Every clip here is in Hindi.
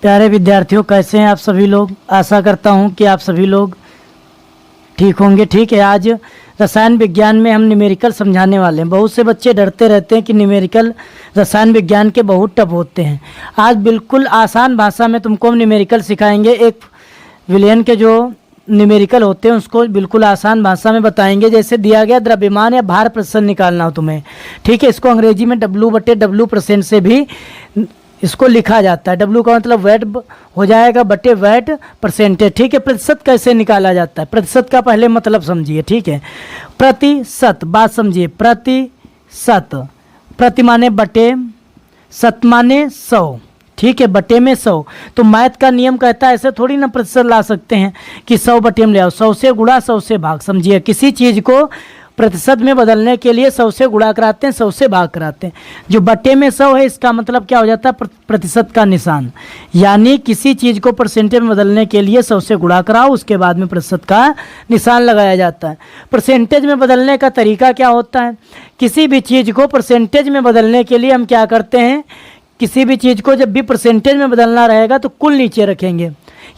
प्यारे विद्यार्थियों, कैसे हैं आप सभी लोग। आशा करता हूं कि आप सभी लोग ठीक होंगे। ठीक है, आज रसायन विज्ञान में हम न्यूमेरिकल समझाने वाले हैं। बहुत से बच्चे डरते रहते हैं कि न्यूमेरिकल रसायन विज्ञान के बहुत टफ होते हैं। आज बिल्कुल आसान भाषा में तुमको हम न्यूमेरिकल सिखाएंगे। एक विलयन के जो न्यूमेरिकल होते हैं उसको बिल्कुल आसान भाषा में बताएंगे। जैसे दिया गया द्रव्यमान या भार प्रतिशत निकालना हो तुम्हें, ठीक है। इसको अंग्रेजी में W/W% से भी इसको लिखा जाता है। W का मतलब वेट हो जाएगा बटे वेट परसेंटेज, ठीक है। प्रतिशत कैसे निकाला जाता है, प्रतिशत का पहले मतलब समझिए, ठीक है। प्रतिशत, बात समझिए। प्रतिशत, प्रति माने बटे, शत माने 100, ठीक है। बटे में 100। तो मैथ का नियम कहता है ऐसे थोड़ी ना प्रतिशत ला सकते हैं कि 100 बटे में ले आओ। 100 से गुणा, 100 से भाग। समझिए, किसी चीज़ को प्रतिशत में बदलने के लिए 100 से गुणा कराते हैं, 100 से भाग कराते हैं। जो बटे में 100 है इसका मतलब क्या हो जाता है, प्रतिशत का निशान। यानी किसी चीज़ को परसेंटेज में बदलने के लिए 100 से गुणा कराओ, उसके बाद में प्रतिशत का निशान लगाया जाता है। परसेंटेज में बदलने का तरीका क्या होता है, किसी भी चीज़ को परसेंटेज में बदलने के लिए हम क्या करते हैं, किसी भी चीज़ को जब भी परसेंटेज में बदलना रहेगा तो कुल नीचे रखेंगे,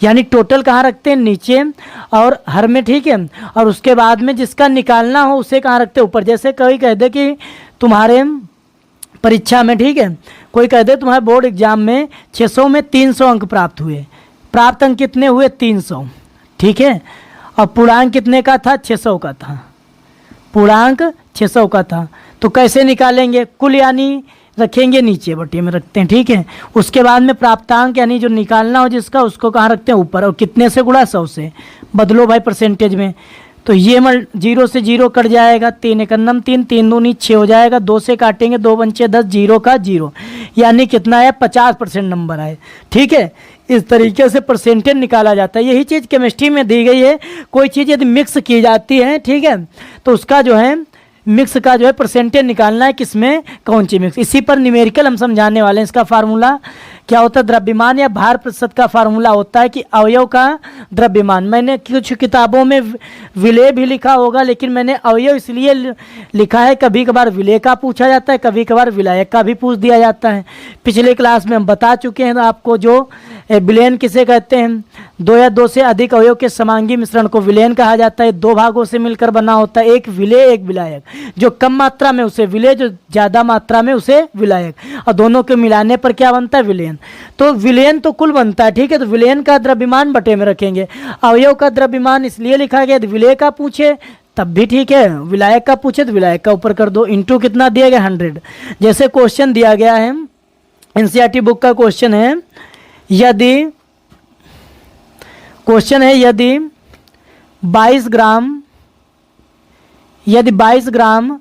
यानी टोटल कहाँ रखते हैं, नीचे और हर में, ठीक है। और उसके बाद में जिसका निकालना हो उसे कहाँ रखते हैं, ऊपर। जैसे कोई कह दे कि तुम्हारे परीक्षा में, ठीक है, कोई कह दे तुम्हारे बोर्ड एग्जाम में 600 में 300 अंक प्राप्त हुए। प्राप्त अंक कितने हुए, 300, ठीक है। और पूर्णांक कितने का था, 600 का था। पूर्णांक 600 का था। तो कैसे निकालेंगे, कुल यानी रखेंगे नीचे, बटे में रखते हैं, ठीक है। उसके बाद में प्राप्तांक यानी जो निकालना हो जिसका, उसको कहाँ रखते हैं, ऊपर। और कितने से गुणा, 100 से। बदलो भाई परसेंटेज में। तो ये 0 से 0 कट जाएगा, 3 × 9 3, 3 दूनी 6 हो जाएगा। 2 से काटेंगे, 2 पंचे 10, 0 का 0, यानी कितना है, 50% नंबर आए, ठीक है। इस तरीके से परसेंटेज निकाला जाता है। यही चीज़ केमिस्ट्री में दी गई है। कोई चीज़ यदि मिक्स की जाती है, ठीक है, तो उसका जो है मिक्स का जो है परसेंटेज निकालना है, किसमें, कौन सी मिक्स। इसी पर न्यूमेरिकल हम समझाने वाले हैं। इसका फार्मूला क्या होता है, द्रव्यमान या भार प्रतिशत का फार्मूला होता है कि अवयव का द्रव्यमान। मैंने कुछ किताबों में विलेय भी लिखा होगा, लेकिन मैंने अवयव इसलिए लिखा है, कभी कभार विलेय का पूछा जाता है, कभी कभार विलायक का भी पूछ दिया जाता है। पिछले क्लास में हम बता चुके हैं आपको, जो विलयन किसे कहते हैं, 2 या 2 से अधिक अवयव के समांगी मिश्रण को विलयन कहा जाता है। 2 भागों से मिलकर बना होता है, एक विलेय एक विलायक। जो कम मात्रा में उसे विलेय, जो ज़्यादा मात्रा में उसे विलायक, और दोनों के मिलाने पर क्या बनता है, विलयन। तो विलयन तो कुल बनता है, ठीक है। तो विलयन का द्रव्यमान बटे में रखेंगे। अवयव का द्रव्यमान इसलिए लिखा गया, विलेय का पूछे तब भी ठीक है, विलायक का पूछे तो विलायक का ऊपर कर दो। इंटू कितना दिया गया, 100। जैसे क्वेश्चन दिया गया है, एनसीईआरटी बुक का क्वेश्चन है, यदि 22 ग्राम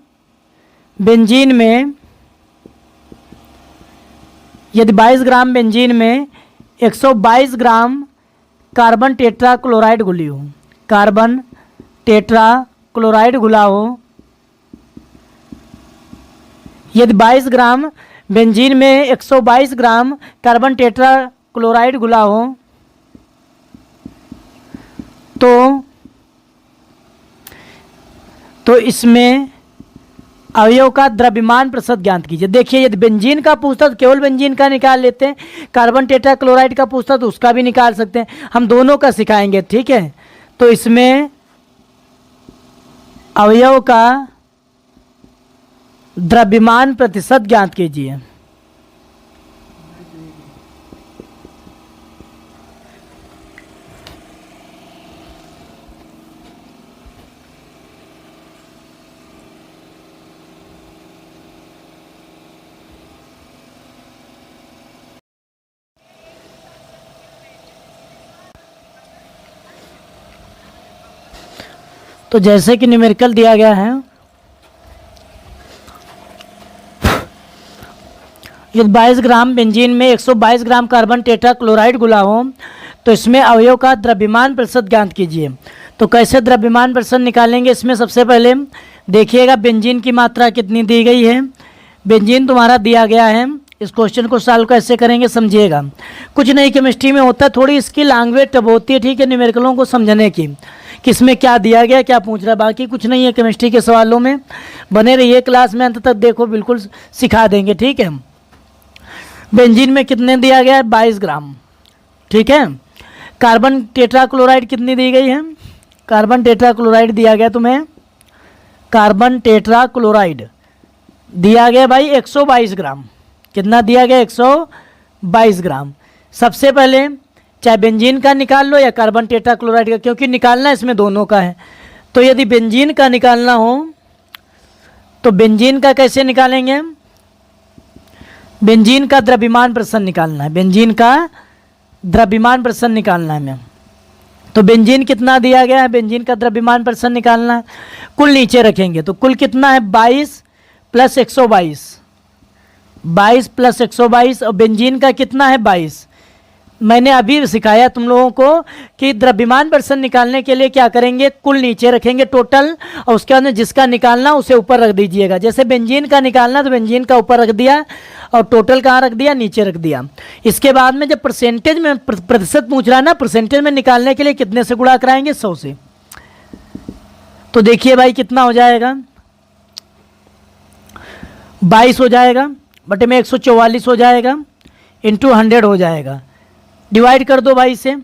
बेंजीन में, यदि 22 ग्राम बेंजीन में 122 ग्राम कार्बन टेट्रा क्लोराइड घुली हो, कार्बन टेट्रा क्लोराइड घुला हो। यदि 22 ग्राम बेंजीन में 122 ग्राम कार्बन टेट्रा क्लोराइड घुला हो, तो इसमें अवयव का द्रव्यमान प्रतिशत ज्ञात कीजिए। देखिए, यदि बेंजीन का पूछता तो केवल बेंजीन का निकाल लेते हैं, कार्बन टेट्रा क्लोराइड का पूछता तो उसका भी निकाल सकते हैं। हम दोनों का सिखाएंगे, ठीक है। तो इसमें अवयव का द्रव्यमान प्रतिशत ज्ञात कीजिए। तो जैसे कि न्यूमेरिकल दिया गया है, यदि 22 ग्राम बेंजीन में 122 ग्राम कार्बन टेट्रा क्लोराइड घुला हो, तो इसमें अवयव का द्रव्यमान प्रतिशत ज्ञात कीजिए। तो कैसे द्रव्यमान प्रतिशत निकालेंगे, इसमें सबसे पहले देखिएगा बेंजीन की मात्रा कितनी दी गई है। बेंजीन तुम्हारा दिया गया है, इस क्वेश्चन को सॉल्व कैसे करेंगे समझिएगा। कुछ नहीं, केमिस्ट्री में होता है, थोड़ी इसकी लैंग्वेज टफ होती है, ठीक है, न्यूमेरिकलों को समझने की, किसमें क्या दिया गया, क्या पूछ रहा है। बाकी कुछ नहीं है केमिस्ट्री के सवालों में। बने रहिए क्लास में, अंत तक देखो, बिल्कुल सिखा देंगे, ठीक है। बेंजीन में कितने दिया गया है, 22 ग्राम, ठीक है। कार्बन टेट्राक्लोराइड कितनी दी गई है? कार्बन टेट्राक्लोराइड दिया गया तुम्हें, कार्बन टेट्राक्लोराइड दिया गया भाई 122 ग्राम। कितना दिया गया? 122 ग्राम। सबसे पहले चाहे बेंजीन का निकाल लो या कार्बन टेट्राक्लोराइड का, क्योंकि निकालना इसमें दोनों का है। तो यदि बेंजीन का निकालना हो तो बेंजीन का कैसे निकालेंगे? बेंजीन का द्रव्यमान प्रसरण निकालना है, बेंजीन का द्रव्यमान प्रसरण निकालना है हमें। तो बेंजीन कितना दिया गया है? बेंजीन का द्रव्यमान प्रसरण निकालना है। कुल नीचे रखेंगे तो कुल कितना है? 22 प्लस 122, 22 प्लस 122, और बेंजीन का कितना है? 22। मैंने अभी सिखाया तुम लोगों को कि द्रव्यमान प्रसरण निकालने के लिए क्या करेंगे? कुल नीचे रखेंगे टोटल, और उसके बाद में जिसका निकालना उसे ऊपर रख दीजिएगा। जैसे बेंजीन का निकालना तो बेंजीन का ऊपर रख दिया, और टोटल कहाँ रख दिया? नीचे रख दिया। इसके बाद में जब परसेंटेज में प्रतिशत पूछ रहा है ना, परसेंटेज में निकालने के लिए कितने से गुणा कराएंगे? 100 से। तो देखिए भाई कितना हो जाएगा? 22 हो जाएगा, बटे में 144 हो जाएगा, इंटू 100 हो जाएगा। डिवाइड कर दो भाई से,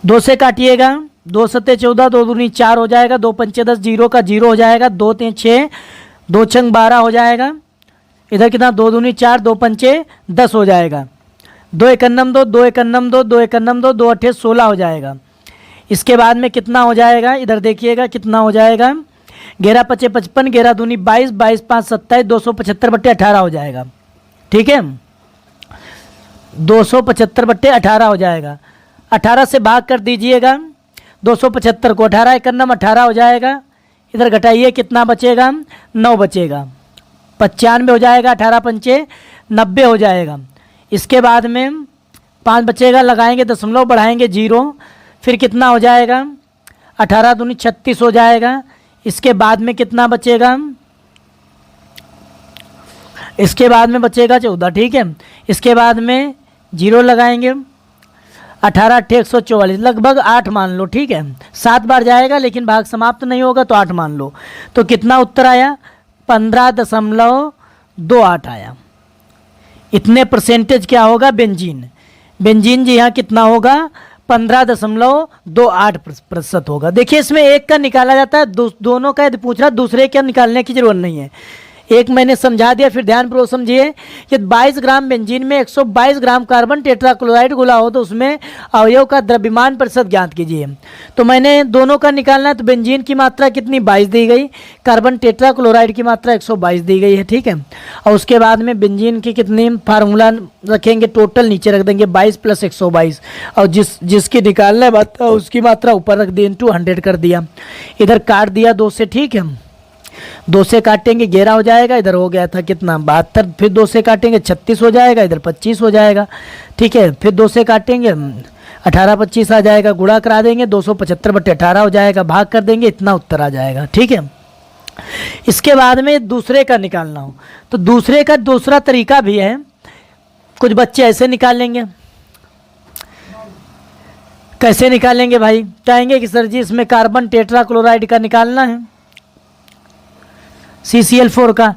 2 से काटिएगा, 2 सत्ते 14, 2 दूनी 4 हो जाएगा, 2 पंचे 10, 0 का 0 हो जाएगा, 2 तीन 6, 2 छंग 12 हो जाएगा। इधर कितना? 2 दूनी 4, 2 पंचे 10 हो जाएगा, 2 एकन्नम 2, 2 एकन्नम 2, 2 एकन्नम 2, 2 अट्ठे 16 हो जाएगा। इसके बाद में कितना हो जाएगा? इधर देखिएगा कितना हो जाएगा? 11 पचे 55, 11 दूनी 22, 22 पाँच 27, 275 बट्टे 18 हो जाएगा। ठीक है, 275 बट्टे 18 हो जाएगा। 18 से भाग कर दीजिएगा 275 को, 18 एकन्नम 18 हो जाएगा। इधर घटाइए कितना बचेगा? 9 बचेगा, 95 हो जाएगा, 18 पंचे 90 हो जाएगा। इसके बाद में 5 बचेगा, लगाएंगे दशमलव, बढ़ाएंगे 0, फिर कितना हो जाएगा? 18 दूनी 36 हो जाएगा। इसके बाद में कितना बचेगा? इसके बाद में बचेगा 14। ठीक है, इसके बाद में 0 लगाएंगे, 18 अट्ठे 144, लगभग 8 मान लो। ठीक है, 7 बार जाएगा लेकिन भाग समाप्त नहीं होगा तो 8 मान लो। तो कितना उत्तर आया? 15.28 आया। इतने परसेंटेज क्या होगा? बेंजीन। बेंजीन जी यहाँ कितना होगा? 15.28% होगा। देखिए इसमें एक का निकाला जाता है, दोनों का यदि पूछ रहा दूसरे का निकालने की जरूरत नहीं है। एक मैंने समझा दिया, फिर ध्यानपूर्वक समझिए। यदि 22 ग्राम बेंजीन में 122 ग्राम कार्बन टेट्राक्लोराइड घुला हो तो उसमें अवयव का द्रव्यमान प्रतिशत ज्ञात कीजिए। तो मैंने दोनों का निकालना है, तो बेंजीन की मात्रा कितनी? 22 दी गई, कार्बन टेट्राक्लोराइड की मात्रा 122 दी गई है। ठीक है, और उसके बाद में बेंजीन की कितनी फार्मूला रखेंगे? टोटल नीचे रख देंगे 22 प्लस 122, और जिसकी निकालना है उसकी मात्रा ऊपर रख दी, इंटू 100 कर दिया। इधर काट दिया 2 से। ठीक है, 2 से काटेंगे 11 हो जाएगा, इधर हो गया था कितना? 72, फिर 2 से काटेंगे 36 हो जाएगा, इधर 25 हो जाएगा। ठीक है, फिर 2 से काटेंगे 18 25 आ जाएगा, गुणा करा देंगे 275 बट्टे 18 हो जाएगा, भाग कर देंगे, इतना उत्तर आ जाएगा। ठीक है, इसके बाद में दूसरे का निकालना हो तो दूसरे का दूसरा तरीका भी है। कुछ बच्चे ऐसे निकालेंगे। कैसे निकालेंगे भाई? कहेंगे कि सर जी इसमें कार्बन टेट्राक्लोराइड का निकालना है, CCl4 का।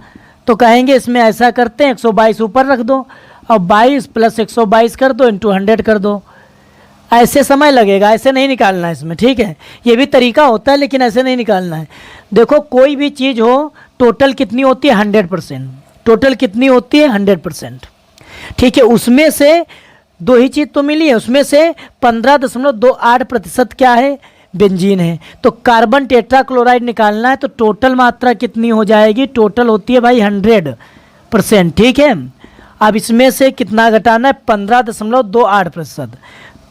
तो कहेंगे इसमें ऐसा करते हैं, 122 ऊपर रख दो और 22 प्लस 122 कर दो, इंटू 100 कर दो। ऐसे समय लगेगा, ऐसे नहीं निकालना है इसमें। ठीक है, ये भी तरीका होता है लेकिन ऐसे नहीं निकालना है। देखो कोई भी चीज़ हो, टोटल कितनी होती है? 100%। टोटल कितनी होती है? 100%। ठीक है, उसमें से 2 ही चीज़ तो मिली है, उसमें से 15.28% क्या है? बेंजीन है। तो कार्बन टेट्राक्लोराइड निकालना है तो टोटल मात्रा कितनी हो जाएगी? टोटल होती है भाई 100%। ठीक है, अब इसमें से कितना घटाना है? 15.28%।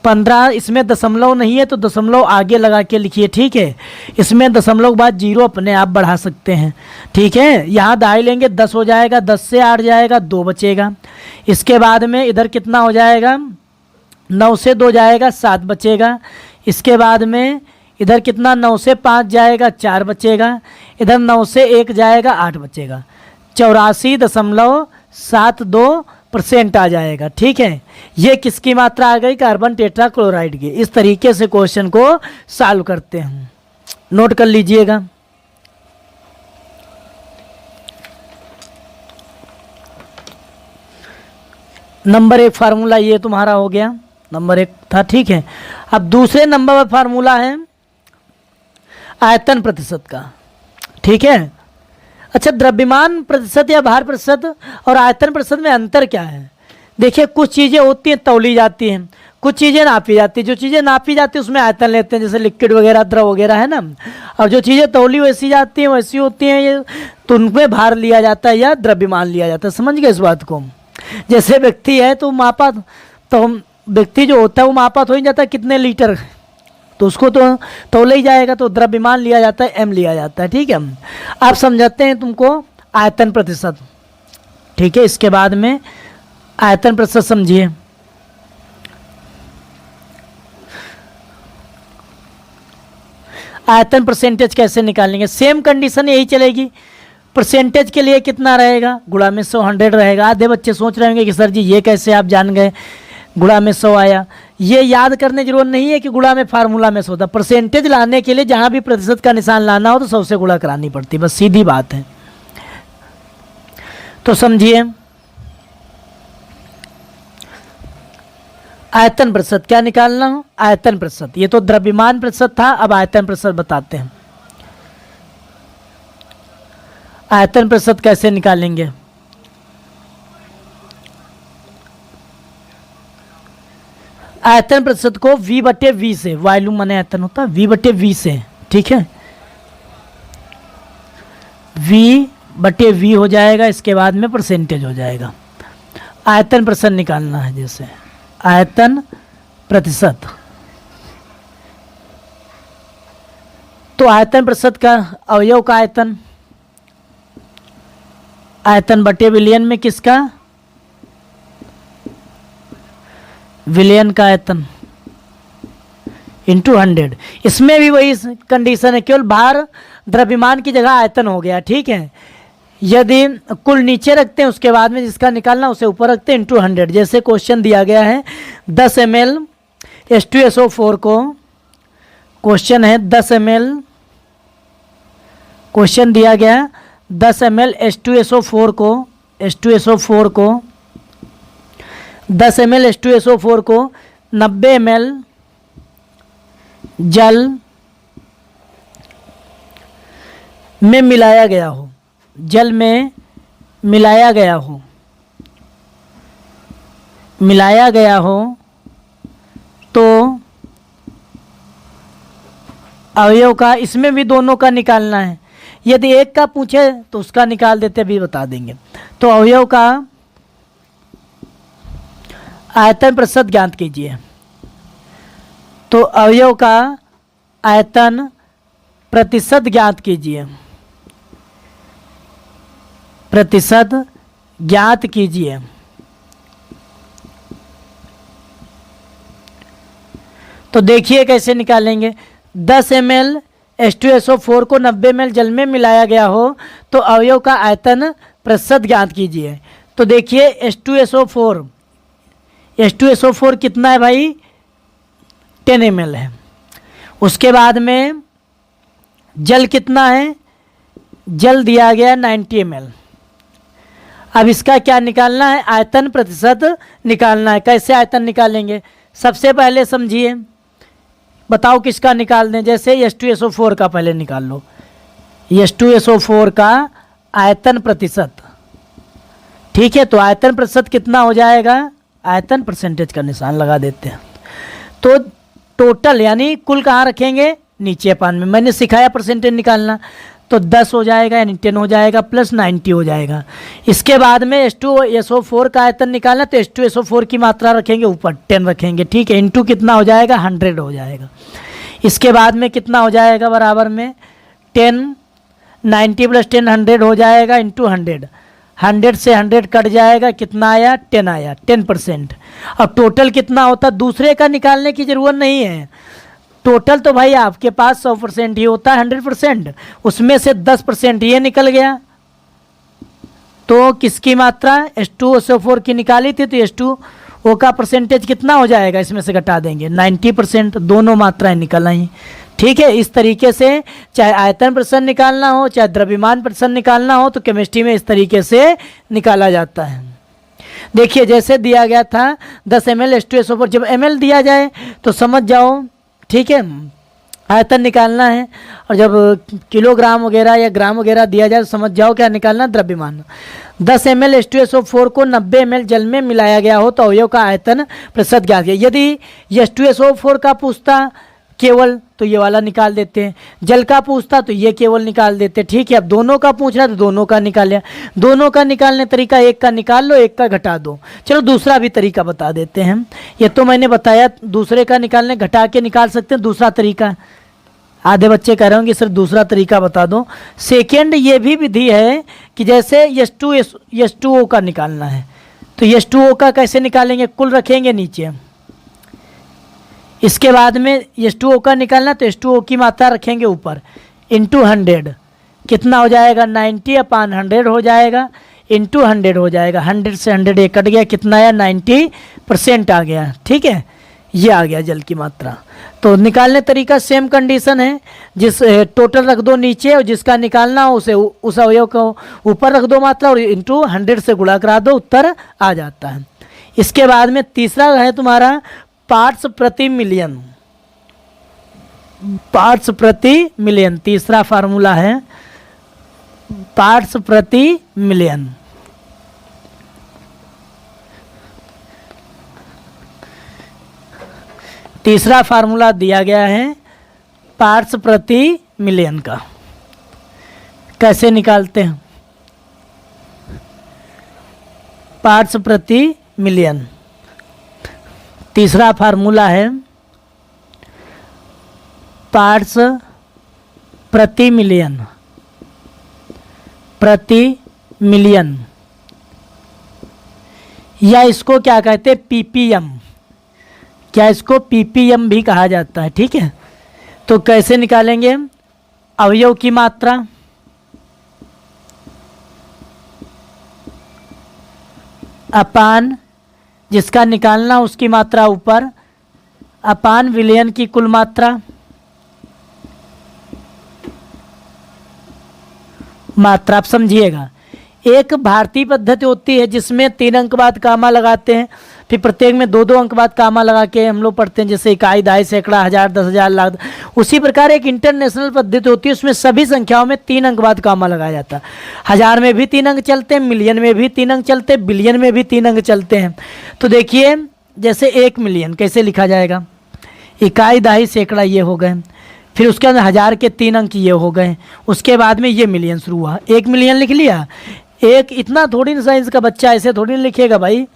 15, इसमें दशमलव नहीं है तो दशमलव आगे लगा के लिखिए। ठीक है, इसमें दशमलव के बाद 0 अपने आप बढ़ा सकते हैं। ठीक है, यहाँ दहाई लेंगे 10 हो जाएगा, 10 से 8 जाएगा, 2 बचेगा। इसके बाद में इधर कितना हो जाएगा? 9 से 2 जाएगा, 7 बचेगा। इसके बाद में इधर कितना? 9 से 5 जाएगा, 4 बचेगा। इधर 9 से 1 जाएगा, 8 बचेगा। 84.72% आ जाएगा। ठीक है, ये किसकी मात्रा आ गई? कार्बन टेट्राक्लोराइड की। इस तरीके से क्वेश्चन को सॉल्व करते हैं, नोट कर लीजिएगा। नंबर 1 फार्मूला ये तुम्हारा हो गया, नंबर 1 था, ठीक है। अब दूसरे नंबर पर फार्मूला है आयतन प्रतिशत का, ठीक है। अच्छा, द्रव्यमान प्रतिशत या भार प्रतिशत और आयतन प्रतिशत में अंतर क्या है? देखिए, कुछ चीज़ें होती हैं तौली जाती हैं, कुछ चीज़ें नापी जाती हैं। जो चीज़ें नापी जाती हैं उसमें आयतन लेते हैं, जैसे लिक्विड वगैरह, द्रव वगैरह, है ना। और जो चीज़ें तौली वैसी जाती हैं वैसी होती हैं ये, तो उनमें भार लिया जाता है या द्रव्यमान लिया जाता है। समझ गए इस बात को? जैसे व्यक्ति है तो मापा, तो व्यक्ति जो होता है वो मापा तो ही जाता है कितने लीटर, तो उसको तो तौला ही जाएगा, तो द्रव्यमान लिया जाता है, एम लिया जाता है, ठीक है। आप समझाते हैं तुमको आयतन प्रतिशत, ठीक है। इसके बाद में आयतन प्रतिशत समझिए। आयतन परसेंटेज कैसे निकालेंगे? सेम कंडीशन यही चलेगी। परसेंटेज के लिए कितना रहेगा? गुणा में 100, 100 रहेगा। आधे बच्चे सोच रहे होंगे कि सर जी ये कैसे आप जान गए, गुणा में 100 आया। ये याद करने की जरूरत नहीं है कि गुणा में फार्मूला में 100 था। परसेंटेज लाने के लिए जहां भी प्रतिशत का निशान लाना हो तो 100 से गुणा करानी पड़ती, बस सीधी बात है। तो समझिए, आयतन प्रतिशत क्या निकालना हो? आयतन प्रतिशत, ये तो द्रव्यमान प्रतिशत था, अब आयतन प्रतिशत बताते हैं। आयतन प्रतिशत कैसे निकालेंगे? आयतन प्रतिशत को V/V से, वॉल्यूम माने आयतन होता है, V/V से, ठीक है। V/V हो जाएगा, इसके बाद में परसेंटेज हो जाएगा। आयतन प्रतिशत निकालना है, जैसे आयतन प्रतिशत, तो आयतन प्रतिशत का अवयव का आयतन, आयतन बटे विलयन में किसका? विलयन का आयतन इंटू 100। इसमें भी वही कंडीशन है, केवल भार द्रव्यमान की जगह आयतन हो गया, ठीक है। यदि कुल नीचे रखते हैं उसके बाद में जिसका निकालना उसे ऊपर रखते हैं, इंटू 100। जैसे क्वेश्चन दिया गया है 10 ml H2SO4 को, क्वेश्चन है 10 ml, क्वेश्चन दिया गया 10 ml H2SO4 को, H2SO4 को 10 ml H2SO4 को 90 ml जल में मिलाया गया हो, जल में मिलाया गया हो, मिलाया गया हो तो अवयव का, इसमें भी दोनों का निकालना है। यदि एक का पूछे तो उसका निकाल देते, भी बता देंगे। तो अवयव का आयतन प्रतिशत ज्ञात कीजिए। तो अवयव का आयतन प्रतिशत ज्ञात कीजिए, प्रतिशत ज्ञात कीजिए। तो देखिए कैसे निकालेंगे। 10 ml H2SO4 को 90 ml जल में मिलाया गया हो तो अवयव का आयतन प्रतिशत ज्ञात कीजिए। तो देखिए H2SO4, H2SO4 कितना है भाई? 10 ml है। उसके बाद में जल कितना है? जल दिया गया 90 ml। अब इसका क्या निकालना है? आयतन प्रतिशत निकालना है। कैसे आयतन निकालेंगे? सबसे पहले समझिए, बताओ किसका निकाल दें। जैसे H2SO4 का पहले निकाल लो, H2SO4 का आयतन प्रतिशत, ठीक है। तो आयतन प्रतिशत कितना हो जाएगा? आयतन परसेंटेज का निशान लगा देते हैं। तो टोटल यानी कुल कहाँ रखेंगे? नीचे पान में। मैंने सिखाया परसेंटेज निकालना, तो 10 हो जाएगा यानी 10 हो जाएगा प्लस 90 हो जाएगा। इसके बाद में H2SO4 का आयतन निकालना, तो H2SO4 की मात्रा रखेंगे ऊपर, 10 रखेंगे, ठीक है। इंटू कितना हो जाएगा? 100 हो जाएगा। इसके बाद में कितना हो जाएगा? बराबर में 10, 90 प्लस 10 100 हो जाएगा, इंटू 100। 100 से 100 कट जाएगा, कितना आया? 10 आया, 10%। अब टोटल कितना होता? दूसरे का निकालने की ज़रूरत नहीं है। टोटल तो भाई आपके पास 100% ही होता है, 100%। उसमें से 10% ये निकल गया, तो किसकी मात्रा? H2SO4 की निकाली थी, तो H2O का परसेंटेज कितना हो जाएगा? इसमें से घटा देंगे 90%। दोनों मात्राएं निकल आई, ठीक है। इस तरीके से चाहे आयतन प्रतिशत निकालना हो, चाहे द्रव्यमान प्रतिशत निकालना हो, तो केमिस्ट्री में इस तरीके से निकाला जाता है। देखिए जैसे दिया गया था 10 ml H2SO4, जब ml दिया जाए तो समझ जाओ, ठीक है, आयतन निकालना है। और जब किलोग्राम वगैरह या ग्राम वगैरह दिया जाए तो समझ जाओ क्या निकालना, द्रव्यमान। 10 ml H2SO4 को 90 ml जल में मिलाया गया हो तो अवयव का आयतन प्रतिशत ज्ञात किया। यदि H2SO4 का पूछता केवल तो ये वाला निकाल देते हैं, जल का पूछता तो ये केवल निकाल देते, ठीक है। अब दोनों का पूछ रहा तो दोनों का निकाल लिया। दोनों का निकालने तरीका, एक का निकाल लो एक का घटा दो। चलो दूसरा भी तरीका बता देते हैं। ये तो मैंने बताया दूसरे का निकालने घटा के निकाल सकते हैं। दूसरा तरीका, आधे बच्चे कह रहे होंगे सर दूसरा तरीका बता दो। सेकेंड ये भी विधि है कि जैसे H2O का निकालना है तो H2O का कैसे निकालेंगे, कुल रखेंगे नीचे, इसके बाद में H2O का निकालना तो H2O की मात्रा रखेंगे ऊपर, इंटू 100 कितना हो जाएगा, 90/100 हो जाएगा, इंटू 100 हो जाएगा। 100 से 100 एक कट गया, कितना आया, 90% आ गया, ठीक है। ये आ गया जल की मात्रा। तो निकालने तरीका सेम कंडीशन है, जिस टोटल रख दो नीचे और जिसका निकालना हो उसे उस अवयव को ऊपर रख दो मात्रा और इंटू 100 से गुणा करा दो, उत्तर आ जाता है। इसके बाद में तीसरा है तुम्हारा पार्ट्स प्रति मिलियन। पार्ट्स प्रति मिलियन तीसरा फार्मूला है, पार्ट्स प्रति मिलियन। तीसरा फार्मूला दिया गया है पार्ट्स प्रति मिलियन का। कैसे निकालते हैं पार्ट्स प्रति मिलियन? तीसरा फार्मूला है पार्ट्स प्रति मिलियन, प्रति मिलियन, या इसको क्या कहते हैं, पीपीएम। क्या इसको पीपीएम भी कहा जाता है, ठीक है। तो कैसे निकालेंगे, अवयव की मात्रा अपान जिसका निकालना उसकी मात्रा ऊपर, अपान विलयन की कुल मात्रा, आप समझिएगा। एक भारतीय पद्धति होती है जिसमें 3 अंक बाद कामा लगाते हैं, फिर प्रत्येक में 2-2 अंक बाद कामा लगा के हम लोग पढ़ते हैं, जैसे इकाई, दहाई, सैकड़ा, हजार, 10,000, लाख। उसी प्रकार एक इंटरनेशनल पद्धति होती है, उसमें सभी संख्याओं में 3 अंक बाद कामा लगाया जाता है। हजार में भी 3 अंक चलते हैं, मिलियन में भी 3 अंक चलते हैं, बिलियन में भी 3 अंक चलते हैं। तो देखिए जैसे 1 मिलियन कैसे लिखा जाएगा, इकाई, दहाई, सैकड़ा ये हो गए, फिर उसके अंदर हजार के 3 अंक ये हो गए, उसके बाद में ये मिलियन शुरू हुआ, 1 मिलियन लिख लिया। एक इतना थोड़ी ना साइंस का बच्चा ऐसे थोड़ी ना लिखेगा भाई।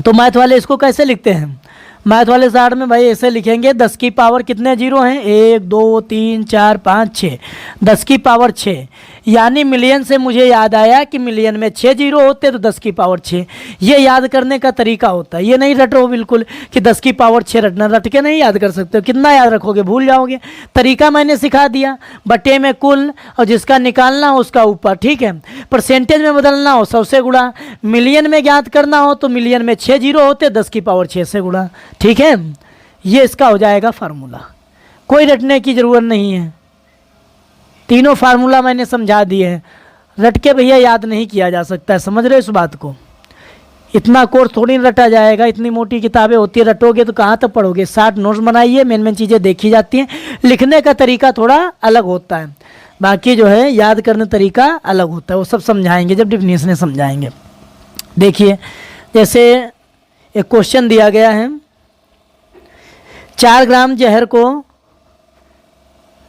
तो मैथ वाले इसको कैसे लिखते हैं, मैथ वाले साइड में भाई ऐसे लिखेंगे, 10 की पावर कितने जीरो हैं, 1 2 3 4 5 6, 10 की पावर 6। यानी मिलियन से मुझे याद आया कि मिलियन में 6 जीरो होते तो 10 की पावर 6। ये याद करने का तरीका होता है, ये नहीं रटो बिल्कुल कि 10 की पावर 6 रटना, रट के नहीं याद कर सकते हो, कितना याद रखोगे, भूल जाओगे। तरीका मैंने सिखा दिया, बटे में कुल और जिसका निकालना हो उसका ऊपर, ठीक है। परसेंटेज में बदलना हो 100 से गुणा, मिलियन में ज्ञात करना हो तो मिलियन में 6 जीरो होते, 10 की पावर 6 से गुणा, ठीक है। ये इसका हो जाएगा फार्मूला, कोई रटने की ज़रूरत नहीं है। तीनों फार्मूला मैंने समझा दिए हैं, रट के भैया याद नहीं किया जा सकता है, समझ रहे हो इस बात को। इतना कोर्स थोड़ी ना रटा जाएगा, इतनी मोटी किताबें होती है, रटोगे तो कहाँ तक पढ़ोगे। 60 नोट्स बनाइए, मेन मेन चीज़ें देखी जाती हैं, लिखने का तरीका थोड़ा अलग होता है, बाकी जो है याद करने तरीका अलग होता है, वो सब समझाएंगे जब डिफिनेशन समझाएंगे। देखिए जैसे एक क्वेश्चन दिया गया है, 4 ग्राम जहर को,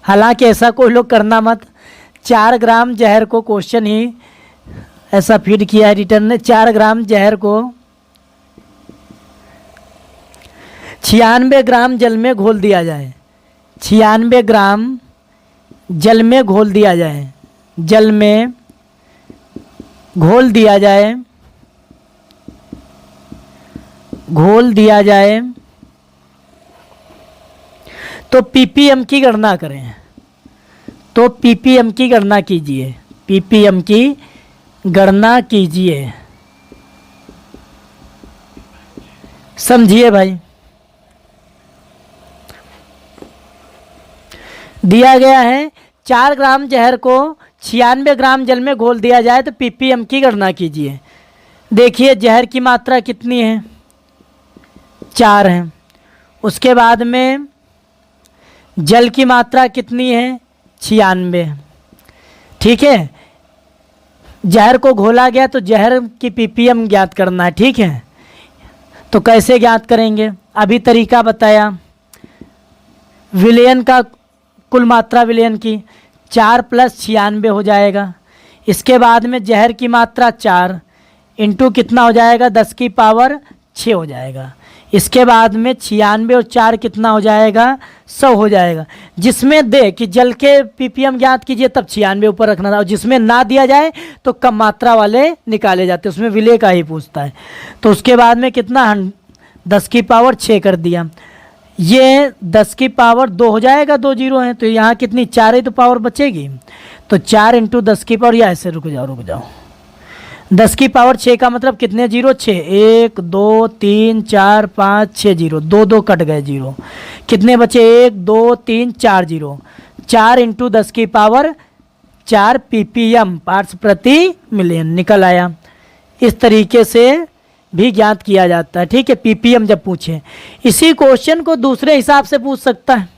हालांकि ऐसा कोई लोग करना मत, 4 ग्राम जहर को, क्वेश्चन ही ऐसा फीड किया है रिटर्न ने, 4 ग्राम जहर को 96 ग्राम जल में घोल दिया जाए, 96 ग्राम जल में घोल दिया जाए, जल में घोल दिया जाए, घोल दिया जाए तो पीपीएम की गणना करें। तो पीपीएम की गणना कीजिए, पीपीएम की गणना कीजिए, समझिए भाई। दिया गया है 4 ग्राम जहर को 96 ग्राम जल में घोल दिया जाए तो पीपीएम की गणना कीजिए। देखिए जहर की मात्रा कितनी है, 4 है। उसके बाद में जल की मात्रा कितनी है, 96। ठीक है, जहर को घोला गया तो जहर की पीपीएम ज्ञात करना है। ठीक है, तो कैसे ज्ञात करेंगे, अभी तरीका बताया। विलयन का कुल मात्रा विलयन की 4 + 96 हो जाएगा। इसके बाद में जहर की मात्रा 4 इंटू कितना हो जाएगा, 10⁻6 हो जाएगा। इसके बाद में 96 और 4 कितना हो जाएगा, 100 हो जाएगा। जिसमें दे कि जल के पीपीएम ज्ञात कीजिए तब 96 ऊपर रखना था, और जिसमें ना दिया जाए तो कम मात्रा वाले निकाले जाते, उसमें विलय का ही पूछता है। तो उसके बाद में कितना 10⁻6 कर दिया, ये 10⁻2 हो जाएगा, 2 जीरो हैं तो यहाँ कितनी 4 ही तो पावर बचेगी। तो 4 × 10⁻, या ऐसे रुक जाओ 10⁻6 का मतलब कितने जीरो, 6, 1 2 3 4 5 6 जीरो, 2 2 कट गए जीरो, कितने बचे 1 2 3 4 जीरो। 4 × 10⁻4 ppm पार्ट्स प्रति मिलियन निकल आया। इस तरीके से भी ज्ञात किया जाता है। ठीक है, पीपीएम जब पूछे, इसी क्वेश्चन को दूसरे हिसाब से पूछ सकता है।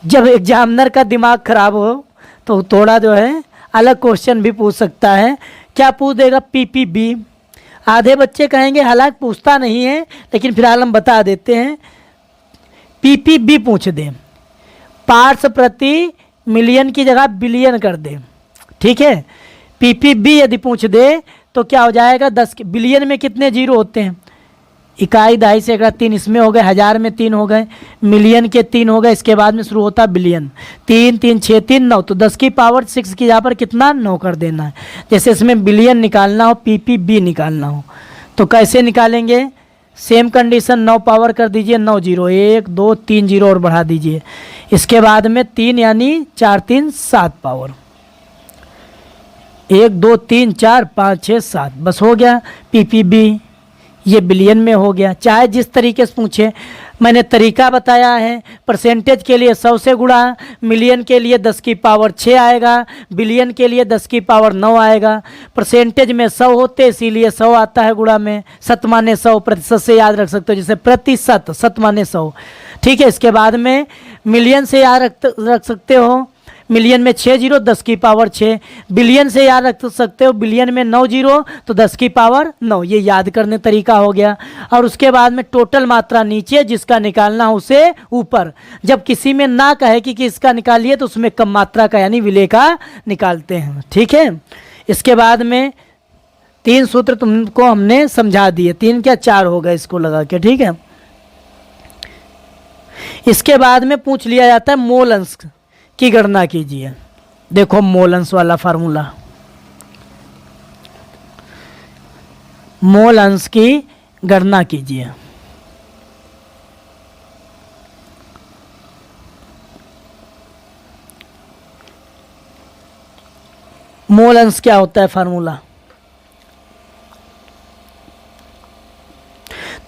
जब एग्जामिनर का दिमाग खराब हो तो थोड़ा जो है अलग क्वेश्चन भी पूछ सकता है। क्या पूछ देगा, पीपीबी। आधे बच्चे कहेंगे हालांकि पूछता नहीं है, लेकिन फिलहाल हम बता देते हैं, पीपीबी पूछ दे, पार्ट्स प्रति मिलियन की जगह बिलियन कर दे। ठीक है, पीपीबी यदि पूछ दे तो क्या हो जाएगा, 10 बिलियन में कितने जीरो होते हैं, इकाई, दहाई, सैकड़ा, 3 इसमें हो गए, हज़ार में 3 हो गए, मिलियन के 3 हो गए, इसके बाद में शुरू होता है बिलियन। 3 3 6 3 9, तो 10⁻6 की जगह पर कितना 9 कर देना है। जैसे इसमें बिलियन निकालना हो, पीपीबी निकालना हो, तो कैसे निकालेंगे, सेम कंडीशन, 9 पावर कर दीजिए, 9 जीरो, 1 2 3 जीरो और बढ़ा दीजिए। इसके बाद में 3 यानी 4 3 7 पावर, 1 2 3 4 5 6 7, बस हो गया पीपीबी, ये बिलियन में हो गया। चाहे जिस तरीके से पूछे, मैंने तरीका बताया है। परसेंटेज के लिए 100 से गुणा, मिलियन के लिए 10⁻6 आएगा, बिलियन के लिए 10⁻9 आएगा। परसेंटेज में 100 होते इसीलिए 100 आता है गुणा में, शत माने 100, प्रतिशत से याद रख सकते हो, जैसे प्रतिशत, शत माने 100। ठीक है, इसके बाद में मिलियन से याद रख सकते हो, मिलियन में 6 जीरो, 10⁻6। बिलियन से याद रख सकते हो, बिलियन में 9 जीरो तो 10⁻9, ये याद करने तरीका हो गया। और उसके बाद में टोटल मात्रा नीचे, जिसका निकालना हो उसे ऊपर। जब किसी में ना कहे कि किसका निकालिए तो उसमें कम मात्रा का यानी विलय का निकालते हैं। ठीक है, इसके बाद में 3 सूत्र तुमको हमने समझा दिए, 3 क्या 4 हो गए इसको लगा के। ठीक है, इसके बाद में पूछ लिया जाता है मोल अंश की गणना कीजिए। देखो मोल अंश वाला फार्मूला, मोल अंश की गणना कीजिए। मोल अंश क्या होता है फार्मूला,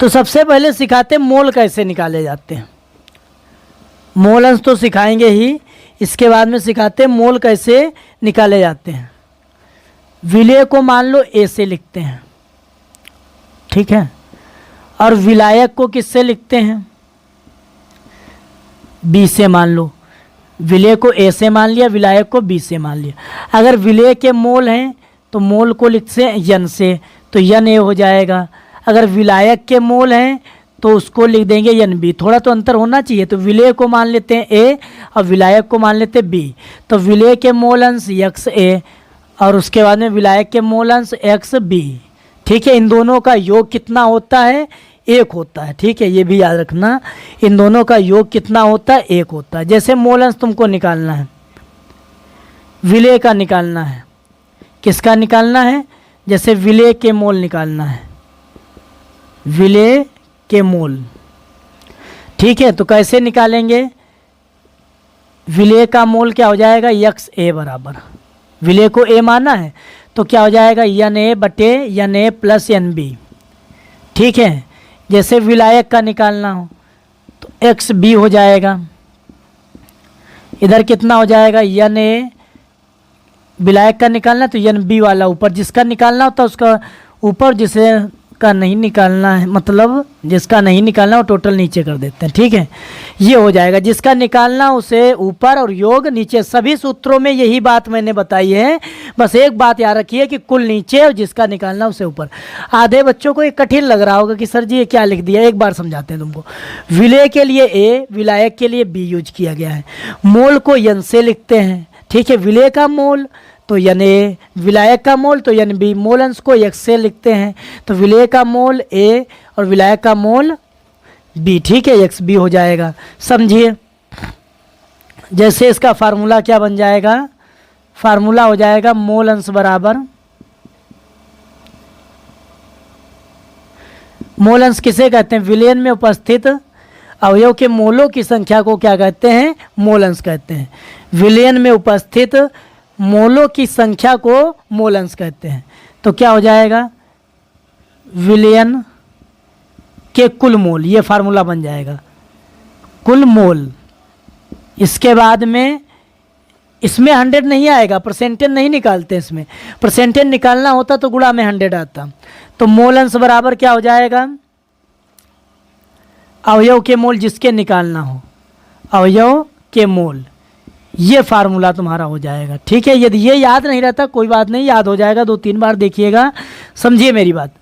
तो सबसे पहले सिखाते मोल कैसे निकाले जाते हैं। मोल अंश तो सिखाएंगे ही, इसके बाद में सिखाते मोल कैसे निकाले जाते हैं। विलय को मान लो ए से लिखते हैं, ठीक है, और विलायक को किससे लिखते हैं, बी से मान लो। विलय को ए से मान लिया, विलायक को बी से मान लिया। अगर विलय के मोल हैं तो मोल को लिखते हैं यन से, तो यन ए हो जाएगा। अगर विलायक के मोल हैं तो उसको लिख देंगे यन बी। थोड़ा तो अंतर होना चाहिए, तो विलय को मान लेते हैं ए और विलायक को मान लेते हैं बी। तो विलय के मोल अंश एक्स ए और उसके बाद में विलायक के मोल अंश एक्स बी। ठीक है, इन दोनों का योग कितना होता है, 1 होता है। ठीक है, ये भी याद रखना, इन दोनों का योग कितना होता है, 1 होता है। जैसे मोल अंश तुमको निकालना है, विलय का निकालना है, किसका निकालना है, जैसे विलय के मोल निकालना है, विलय के मोल। ठीक है, तो कैसे निकालेंगे, विलय का मोल क्या हो जाएगा, एक्स ए बराबर, विलय को ए माना है तो क्या हो जाएगा, यन ए बटे यन ए प्लस यन बी। ठीक है, जैसे विलायक का निकालना हो तो एक्स बी हो जाएगा, इधर कितना हो जाएगा, यन ए, विलायक का निकालना तो यन बी वाला ऊपर, जिसका निकालना होता है उसका ऊपर जिसे का नहीं निकालना है, मतलब जिसका नहीं निकालना वो टोटल नीचे कर देते हैं, ठीक है। ये हो जाएगा, जिसका निकालना उसे ऊपर और योग नीचे। सभी सूत्रों में यही बात मैंने बताई है, बस एक बात याद रखिए कि कुल नीचे और जिसका निकालना उसे ऊपर। आधे बच्चों को ये कठिन लग रहा होगा कि सर जी ये क्या लिख दिया, एक बार समझाते हैं तुमको। विलय के लिए ए, विलायक के लिए बी यूज किया गया है। मोल को यन से लिखते हैं, ठीक है। विलय का मोल तो यन ए, विलायक का मोल तो यन बी। मोल अंश को एक्स से लिखते हैं, तो विलय का मोल ए और विलायक का मोल बी, ठीक है, एक्स बी हो जाएगा। समझिए, जैसे इसका फार्मूला क्या बन जाएगा, फार्मूला हो जाएगा मोल अंश बराबर, मोल अंश किसे कहते हैं, विलयन में उपस्थित अवयव के मोलों की संख्या को क्या कहते हैं, मोल अंश कहते हैं। विलयन में उपस्थित मोलों की संख्या को मोल अंश कहते हैं। तो क्या हो जाएगा, विलयन के कुल मोल, ये फार्मूला बन जाएगा, कुल मोल। इसके बाद में इसमें 100 नहीं आएगा, परसेंटेज नहीं निकालते, इसमें परसेंटेज निकालना होता तो गुणा में 100 आता। तो मोल अंश बराबर क्या हो जाएगा, अवयव के मोल जिसके निकालना हो, अवयव के मोल, ये फार्मूला तुम्हारा हो जाएगा, ठीक है। यदि ये याद नहीं रहता कोई बात नहीं, याद हो जाएगा, 2-3 बार देखिएगा, समझिए मेरी बात।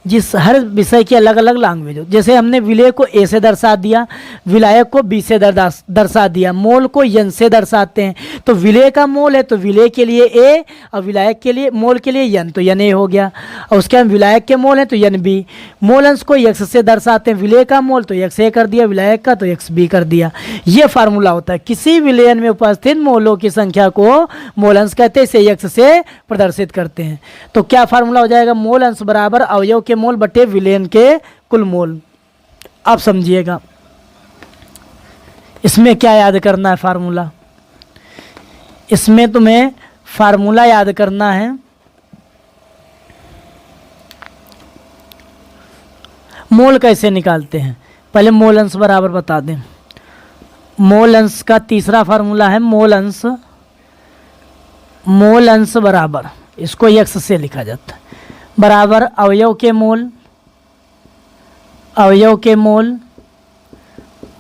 जिस हर विषय की अलग अलग लैंग्वेज हो, जैसे हमने विलय को ए से दर्शा दिया, विलायक को बी से दर्शा दिया, मोल को यन से दर्शाते हैं। तो विलय का मोल है तो विलय के लिए ए और विलायक के लिए मोल के लिए यन, तो यन ए हो गया। और उसके बाद विलायक के मोल है तो यन बी। मोल अंश को एक्स से दर्शाते हैं, विलय का मोल तो एक्स ए कर दिया, विलायक का तो एक्स बी कर दिया। ये फार्मूला होता है। किसी विलयन में उपस्थित मोलों की संख्या को मोल अंश कहते हैं, इसे एक्स से प्रदर्शित करते हैं। तो क्या फार्मूला हो जाएगा, मोल अंश बराबर अवयव के मोल बटे विलयन के कुल मोल। आप समझिएगा, इसमें क्या याद करना है, फार्मूला, इसमें तुम्हें फार्मूला याद करना है। मोल कैसे निकालते हैं, पहले मोल अंश बराबर बता दें। मोल अंश का तीसरा फार्मूला है मोल अंश बराबर, इसको एक्स से लिखा जाता है, बराबर अवयव के मोल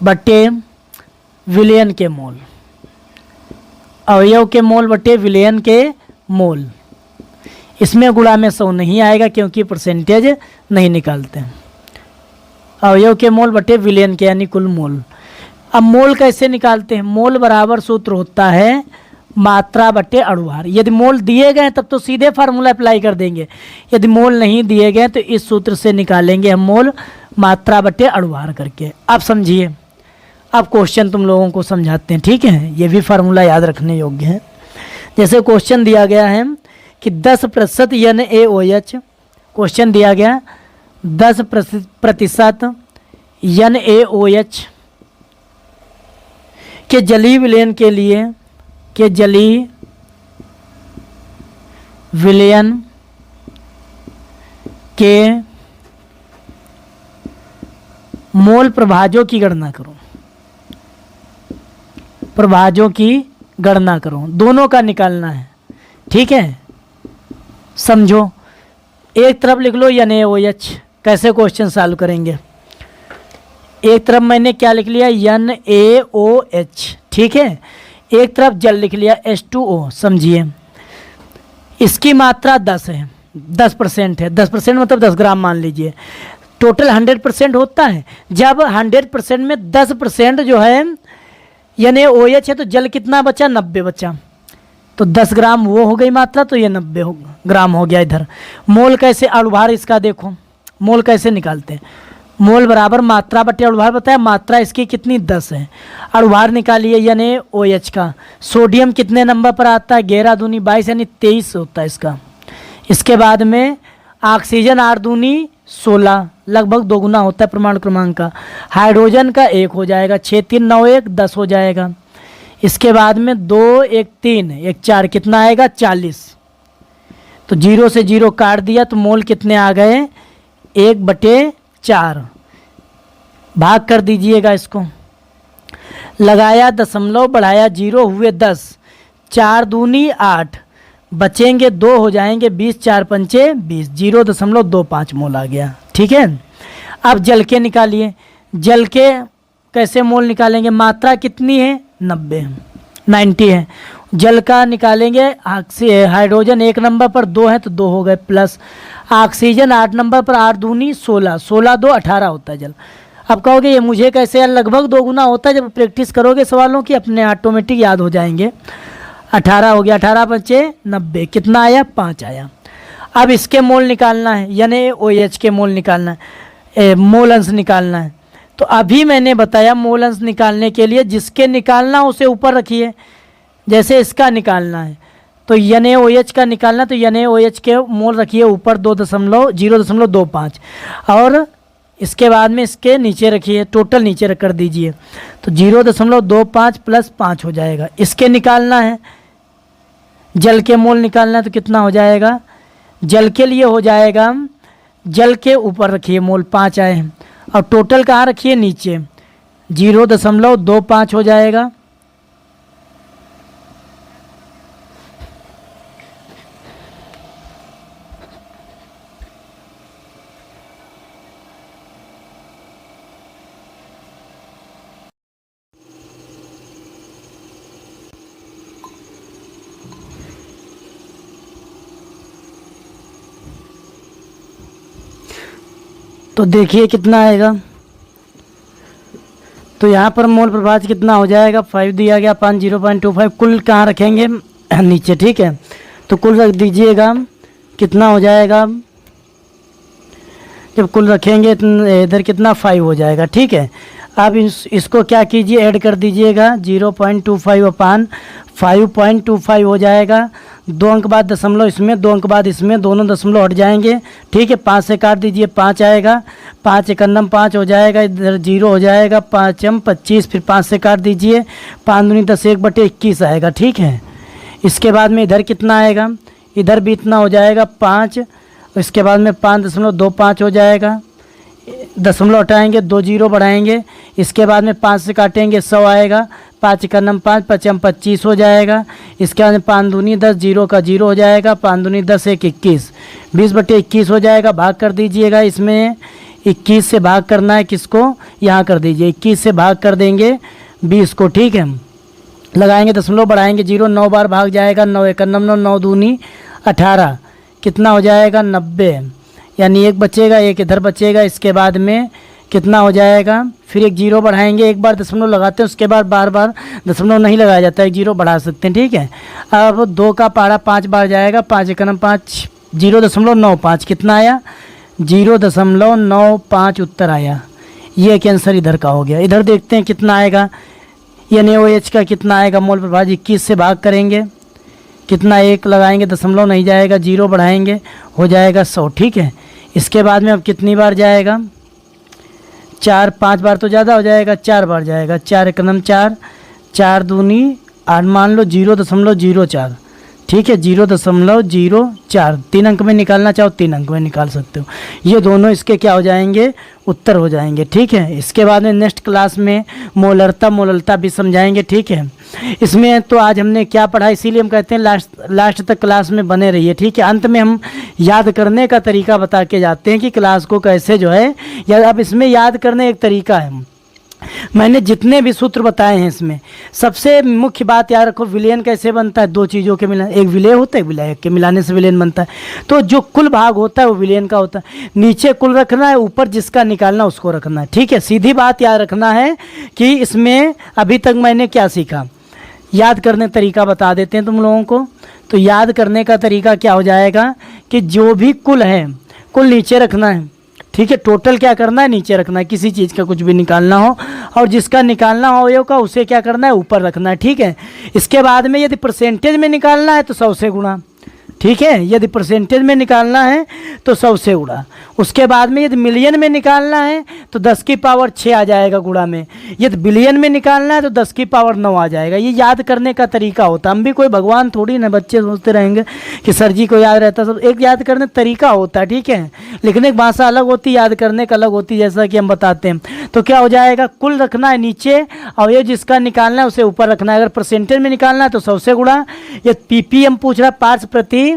बटे विलयन के मोल, अवयव के मोल बटे विलयन के मोल। इसमें गुणा में 100 नहीं आएगा क्योंकि परसेंटेज नहीं निकालते हैं। अवयव के मोल बटे विलयन के यानी कुल मोल। अब मोल कैसे निकालते हैं, मोल बराबर सूत्र होता है मात्रा बटे अणुभार। यदि मोल दिए गए तब तो सीधे फार्मूला अप्लाई कर देंगे, यदि मोल नहीं दिए गए तो इस सूत्र से निकालेंगे हम मोल मात्रा बटे अणुभार करके। आप समझिए, अब क्वेश्चन तुम लोगों को समझाते हैं, ठीक है। ये भी फार्मूला याद रखने योग्य है। जैसे क्वेश्चन दिया गया है कि 10% NaOH, क्वेश्चन दिया गया 10% NaOH के जलीय विलयन के लिए, के जलीय विलयन के मोल प्रभाजों की गणना करो, प्रभाजों की गणना करो, दोनों का निकालना है, ठीक है। समझो, एक तरफ लिख लो NaOH, कैसे क्वेश्चन सॉल्व करेंगे। एक तरफ मैंने क्या लिख लिया NaOH, ठीक है। एक तरफ जल लिख लिया H2O। समझिए, इसकी मात्रा 10 है, 10% है, 10% मतलब 10 ग्राम मान लीजिए। टोटल 100% होता है, जब 100% में 10% जो है NaOH है तो जल कितना बचा, 90 बचा, तो 10 ग्राम वो हो गई मात्रा, तो ये 90 ग्राम हो गया। इधर मोल कैसे, अणुभार इसका देखो, मोल कैसे निकालते हैं। मोल बराबर मात्रा बटे अणुभार बताया, मात्रा इसकी कितनी 10 है, अणुभार निकालिए NaOH का। सोडियम कितने नंबर पर आता है, 11 दूनी 22 यानी 23 होता है इसका। इसके बाद में ऑक्सीजन 8 दूनी 16, लगभग 2 गुना होता है परमाणु क्रमांक का। हाइड्रोजन का 1 हो जाएगा, 6 3 9 1 10 हो जाएगा। इसके बाद में 2 1 3 1 4 कितना आएगा 40। तो 0 से 0 काट दिया तो मोल कितने आ गए 1/4। भाग कर दीजिएगा इसको, लगाया दशमलव बढ़ाया 0 हुए 10, 4 दूनी 8 बचेंगे 2 हो जाएंगे 20, 4 पंचे 20, 0.25 मोल आ गया। ठीक है। अब जल के निकालिए। जल के कैसे मोल निकालेंगे? मात्रा कितनी है? 90 है। जल का निकालेंगे। हाइड्रोजन 1 नंबर पर 2 है तो 2 हो गए, प्लस ऑक्सीजन 8 नंबर पर 8 दूनी 16, 16 2 18 होता है जल। अब कहोगे ये मुझे कैसे यार, लगभग 2 गुना होता है। जब प्रैक्टिस करोगे सवालों की अपने ऑटोमेटिक याद हो जाएंगे। 18 हो गया, 18 पंचे 90, कितना आया? 5 आया। अब इसके मोल निकालना है, यानी OH के मोल निकालना है, मोल अंश निकालना है। तो अभी मैंने बताया मोल अंश निकालने के लिए जिसके निकालना उसे ऊपर रखिए। जैसे इसका निकालना है तो NaOH का निकालना, तो NaOH के मोल रखिए ऊपर 0.25, और इसके बाद में इसके नीचे रखिए, टोटल नीचे कर दीजिए। तो 0.25 प्लस 5 हो जाएगा। इसके निकालना है, जल के मोल निकालना है, तो कितना हो जाएगा? जल के लिए हो जाएगा, जल के ऊपर रखिए मोल 5 आए हैं, और टोटल कहाँ रखिए? नीचे। 0.25 हो जाएगा। तो देखिए कितना आएगा। तो यहाँ पर मोल प्रभाज कितना हो जाएगा? 5 दिया गया, 5 0.25। कुल कहाँ रखेंगे? नीचे। ठीक है। तो कुल रख दीजिएगा, कितना हो जाएगा? जब कुल रखेंगे इधर कितना? 5 हो जाएगा। ठीक है। अब इसको क्या कीजिए? ऐड कर दीजिएगा। 0.25 अपान 5.25 हो जाएगा। 2 अंक बाद दशमलव इसमें, 2 अंक बाद इसमें, दोनों दशमलव हट जाएंगे। ठीक है। 5 से काट दीजिए, 5 आएगा। 5 एकन्नम 5 हो जाएगा, इधर 0 हो जाएगा। 5 25, फिर 5 से काट दीजिए, 5 दूनी 10, 1/21 आएगा। ठीक है। इसके बाद में इधर कितना आएगा? इधर भी इतना हो जाएगा 5। इसके बाद में 5.25 हो जाएगा, दशमलव हटाएंगे, 2 0 बढ़ाएंगे। इसके बाद में 5 से काटेंगे, 100 आएगा। 5 एकन्नम 5, 5 25 हो जाएगा। इसके बाद में 5 दूनी 10, 0 का 0 हो जाएगा। 5 दूनी 10, 1 21, 20/21 हो जाएगा। भाग कर दीजिएगा। इसमें 21 से भाग करना है, किसको? यहाँ कर दीजिए। 21 से भाग कर देंगे 20 को। ठीक है। लगाएंगे, दशमलव बढ़ाएंगे, 0 9 बार भाग जाएगा। 9 एकन्नम 9, 9 दूनी 18, कितना हो जाएगा? 90, यानी 1 बचेगा, 1 इधर बचेगा। इसके बाद में कितना हो जाएगा? फिर 1 0 बढ़ाएंगे, एक बार दशमलव लगाते हैं, उसके बाद बार बार दशमलव नहीं लगाया जाता है, 1 0 बढ़ा सकते हैं। ठीक है। अब 2 का पहाड़ा 5 बार जाएगा। 5 एकन्नम 5, 0.95, कितना आया? 0.95 उत्तर आया। ये कैंसर इधर का हो गया। इधर देखते हैं कितना आएगा। NaOH का कितना आएगा? मोल प्रभाज 21 से भाग करेंगे, कितना? 1 लगाएंगे, दशमलव नहीं जाएगा, 0 बढ़ाएंगे, हो जाएगा 100। ठीक है। इसके बाद में अब कितनी बार जाएगा? 4, 5 बार तो ज़्यादा हो जाएगा, 4 बार जाएगा। 4 एकन्नम 4, 4 दूनी 8, मान लो 0.04। ठीक है। 0.04, 3 अंक में निकालना चाहो 3 अंक में निकाल सकते हो। ये दोनों इसके क्या हो जाएंगे? उत्तर हो जाएंगे। ठीक है। इसके बाद में नेक्स्ट क्लास में मोलरता भी समझाएंगे। ठीक है। इसमें तो आज हमने क्या पढ़ा, इसीलिए हम कहते हैं लास्ट तक क्लास में बने रहिए। ठीक है। अंत में हम याद करने का तरीका बता के जाते हैं कि क्लास को कैसे जो है, या अब इसमें याद करने एक तरीका है। मैंने जितने भी सूत्र बताए हैं इसमें सबसे मुख्य बात याद रखो, विलयन कैसे बनता है? 2 चीज़ों के मिलान, एक विलय होता है, विलयक के मिलाने से विलयन बनता है। तो जो कुल भाग होता है वो विलयन का होता है। नीचे कुल रखना है, ऊपर जिसका निकालना उसको रखना है। ठीक है। सीधी बात याद रखना है कि इसमें अभी तक मैंने क्या सीखा, याद करने तरीका बता देते हैं तुम लोगों को। तो याद करने का तरीका क्या हो जाएगा कि जो भी कुल है, कुल नीचे रखना है। ठीक है। टोटल क्या करना है? नीचे रखना है, किसी चीज़ का कुछ भी निकालना हो, और जिसका निकालना हो अवयव का उसे क्या करना है? ऊपर रखना है। ठीक है। इसके बाद में यदि परसेंटेज में निकालना है तो 100 से गुणा। ठीक है। यदि परसेंटेज में निकालना है तो 100 से गुणा। उसके बाद में यदि मिलियन में निकालना है तो 10 की पावर 6 आ जाएगा गुणा में। यदि बिलियन में निकालना है तो 10 की पावर 9 आ जाएगा। ये याद करने का तरीका होता है। हम भी कोई भगवान थोड़ी ना, बच्चे सोचते रहेंगे कि सर जी को याद रहता। सब एक याद करने तरीका होता है, ठीक है। लिखने की भाषा अलग होती है, याद करने का अलग होती है, जैसा कि हम बताते हैं। तो क्या हो जाएगा, कुल रखना है नीचे और ये जिसका निकालना है उसे ऊपर रखना है। अगर परसेंटेज में निकालना है तो 100 से गुणा। ये पीपीएम पूछ रहा है, पार्ट्स प्रति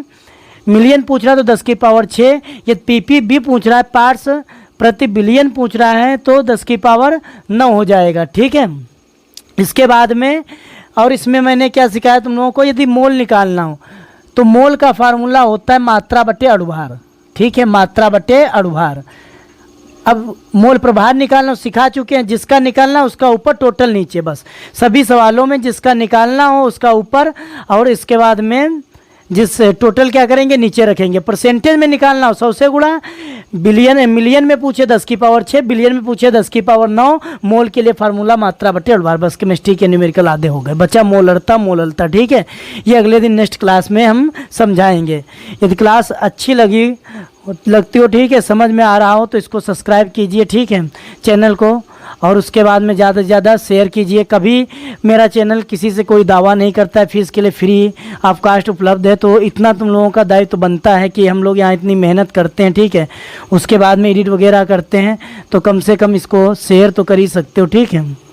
मिलियन पूछ रहा है तो 10 की पावर 6। ये पीपीबी पूछ रहा है, पार्ट्स प्रति बिलियन पूछ रहा है तो 10 की पावर 9 हो जाएगा, ठीक है। इसके बाद में और इसमें मैंने क्या सिखाया तुम लोगों को, यदि मोल निकालना हो तो मोल का फार्मूला होता है मात्रा बटे अणुभार, ठीक है, मात्रा बटे अणुभार। अब मोल प्रभार निकालना सिखा चुके हैं, जिसका निकालना उसका ऊपर, टोटल नीचे। बस सभी सवालों में जिसका निकालना हो उसका ऊपर और इसके बाद में जिस टोटल क्या करेंगे नीचे रखेंगे। परसेंटेज में निकालना हो 100 से गुणा। बिलियन मिलियन में पूछे 10 की पावर 6, बिलियन में पूछे 10 की पावर 9। मोल के लिए फार्मूला मात्रा बटे अणुभार। बस केमिस्ट्री के न्यूमेरिकल आधे हो गए। बच्चा मोलरता, मोललता, ठीक है। ये अगले दिन नेक्स्ट क्लास में हम समझाएंगे। यदि क्लास अच्छी लगती हो, ठीक है, समझ में आ रहा हो तो इसको सब्सक्राइब कीजिए, ठीक है, चैनल को। और उसके बाद में ज़्यादा से ज़्यादा शेयर कीजिए। कभी मेरा चैनल किसी से कोई दावा नहीं करता है, फीस के लिए फ्री ऑफ कास्ट उपलब्ध है। तो इतना तुम लोगों का दायित्व तो बनता है कि हम लोग यहाँ इतनी मेहनत करते हैं, ठीक है। उसके बाद में एडिट वगैरह करते हैं तो कम से कम इसको शेयर तो कर ही सकते हो, ठीक है।